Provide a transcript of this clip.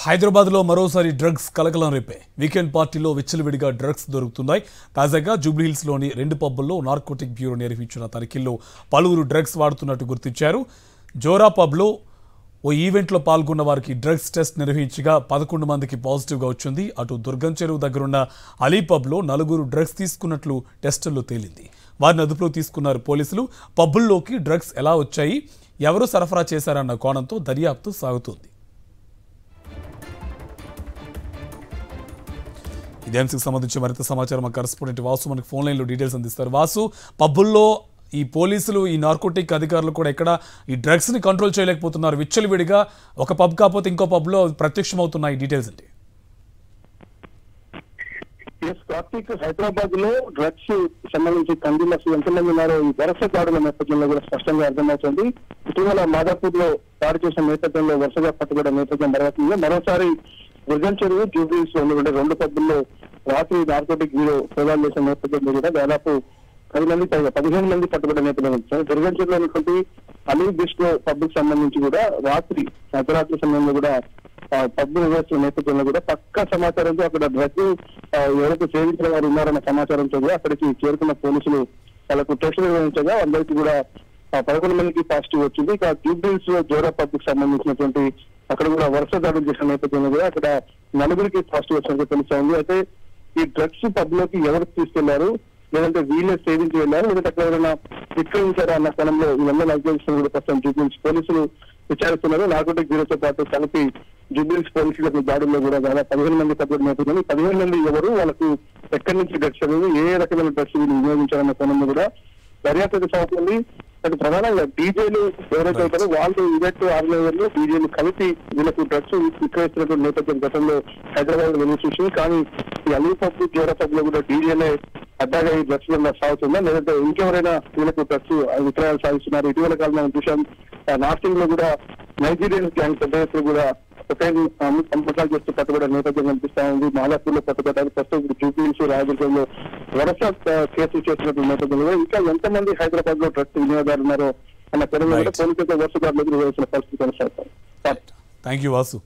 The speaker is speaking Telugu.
హైదరాబాద్ లో మరోసారి డ్రగ్స్ కలకలం రేపే. వీకెండ్ పార్టీలో విచ్చలవిడిగా డ్రగ్స్ దొరుకుతున్నాయి. తాజాగా జూబ్లీహిల్స్ లోని 2 పబ్బుల్లో నార్కోటిక్ బ్యూరో నిర్వహించిన తనిఖీల్లో పలువురు డ్రగ్స్ వాడుతున్నట్టు గుర్తించారు. జోరా పబ్లో ఓ ఈవెంట్లో పాల్గొన్న వారికి డ్రగ్స్ టెస్ట్ నిర్వహించగా 11 మందికి పాజిటివ్గా వచ్చింది. అటు దుర్గం చెరువు దగ్గరున్న అలీ పబ్లో 4 డ్రగ్స్ తీసుకున్నట్లు టెస్టుల్లో తేలింది. వారిని అదుపులో తీసుకున్నారు పోలీసులు. పబ్బుల్లోకి డ్రగ్స్ ఎలా వచ్చాయి, ఎవరు సరఫరా చేశారన్న కోణంతో దర్యాప్తు సాగుతోంది. ఇదే అంశానికి సంబంధించి మరింత సమాచారం మా కరెస్పాండెంట్ వాసు మనకు ఫోన్ లైన్లో డీటెయిల్స్ అందిస్తారు. వాసు, పబ్బుల్లో ఈ పోలీసులు, ఈ నార్కోటిక్ అధికారులు కూడా ఎక్కడ ఈ డ్రగ్స్ని కంట్రోల్ చేయలేకపోతున్నారు. విచ్చలవిడిగా ఒక పబ్ కాకపోతే ఇంకో పబ్లో ప్రత్యక్షమవుతున్నాయి. డీటెయిల్స్ అండి. కార్తీక్, హైదరాబాద్ లో డ్రగ్స్ సంబంధించి కండిలర్స్ ఎంతమంది ఉన్నారో ఈ వరుస దాడుల నేపథ్యంలో కూడా స్పష్టంగా అర్థమవుతుంది. ఇటీవల మాదాపూర్ లో దాడి చేసిన నేపథ్యంలో వరుసగా పట్టుబడిన నేపథ్యం పర్వతంలో మరోసారి దుర్గం చెరువు, జూబ్లీహిల్స్ లో ఉన్నటువంటి 2 పబ్బుల్లో రాత్రి నార్కోటిక్ బ్యూరో సోదాలు చేసిన నేపథ్యంలో కూడా దాదాపు 10 మంది పైగా 15 మంది పట్టుబడిన నేపథ్యం వచ్చారు. దుర్గం చెరువులో ఉన్నటువంటి అలీ బిస్ట్రో పబ్ కి సంబంధించి కూడా అర్ధరాత్రి సమయంలో కూడా పబ్ నిర్వహిస్తున్న నేపథ్యంలో కూడా పక్కా సమాచారంతో అక్కడ డ్రగ్ ఎవరైతే సేవించిన వారు ఉన్నారన్న సమాచారంతో కూడా అక్కడికి చేరుకున్న పోలీసులు వాళ్ళకు టెస్ట్ నిర్వహించగా అందరికీ కూడా 11 మందికి పాజిటివ్ వచ్చింది. ఇక జూబ్లీహిల్స్ లో జోరా పబ్ కి సంబంధించినటువంటి అక్కడ కూడా వరుస దాడులు చేసిన నేపథ్యంలో కూడా అక్కడ 4 పాజిటివ్ వచ్చినట్టు తెలుస్తోంది. అయితే ఈ డ్రగ్స్ పబ్ లోకి ఎవరు తీసుకెళ్లారు, లేదంటే వీళ్ళే సేవించి వెళ్ళారు, లేదంటే అక్కడ ఎవరైనా విక్రయించారా అన్న స్థలంలో ఇవన్నీ అధికారులు కూడా ప్రస్తుతం జూబ్లీహిల్స్ పోలీసులు విచారిస్తున్నారు. నార్కోటిక్ బ్యూరోతో పాటు కలిపి జూబ్లీహిల్స్ పోలీసులకు దాడుల్లో కూడా దాదాపు 15 మంది పట్టుబడి నేపథ్యంలో 15 మంది ఎవరు, వాళ్ళకు ఎక్కడి నుంచి డ్రగ్స్ అనేది, ఏ రకమైన డ్రగ్స్ వీళ్ళు వినియోగించారన్న కోణంలో కూడా దర్యాప్తు సాగుతుంది. అది ప్రధానంగా డీజేలు ఎవరైతే అవుతారో వాళ్ళు ఈవెంట్ ఆర్గనైజర్లు డీజేలు కలిపి వీళ్ళకు డ్రగ్స్ విక్రయిస్తున్నటువంటి నేపథ్యం గతంలో హైదరాబాద్ లో వెలుగు చూసింది. కానీ ఈ అలీ పబ్, జోరా పబ్ లో కూడా డీజేలే అడ్డాగా ఈ డ్రగ్స్ సాగుతుందా, లేదంటే ఇంకెవరైనా వీళ్ళకు డ్రగ్స్ విక్రయాలు సాగిస్తున్నారు. ఇటీవల కాలంలో మనం చూసాం నార్సింగ్ లో కూడా నైజీరియన్ గ్యాంగ్ పెద్ద ఎత్తున కూడా సంపకాలు చేస్తూ పట్టుబడే నేపథ్యం కనిపిస్తా ఉంది. మాదాపూర్ లో పట్టుబడ్డారు. ప్రస్తుతం జూబ్లీహిల్స్, రాయదుర్గంలో వరుస కేసులు చేస్తున్నటువంటి నేపథ్యంలో ఇంకా ఎంతమంది హైదరాబాద్ లో డ్రగ్స్ వినియోగదారులు ఉన్నారో అన్న పేరులో కూడా పోలీసులతో వరుస దాడులకు నిర్వహించిన పరిస్థితి కొనసాగుతాయి. Thank you Vasu.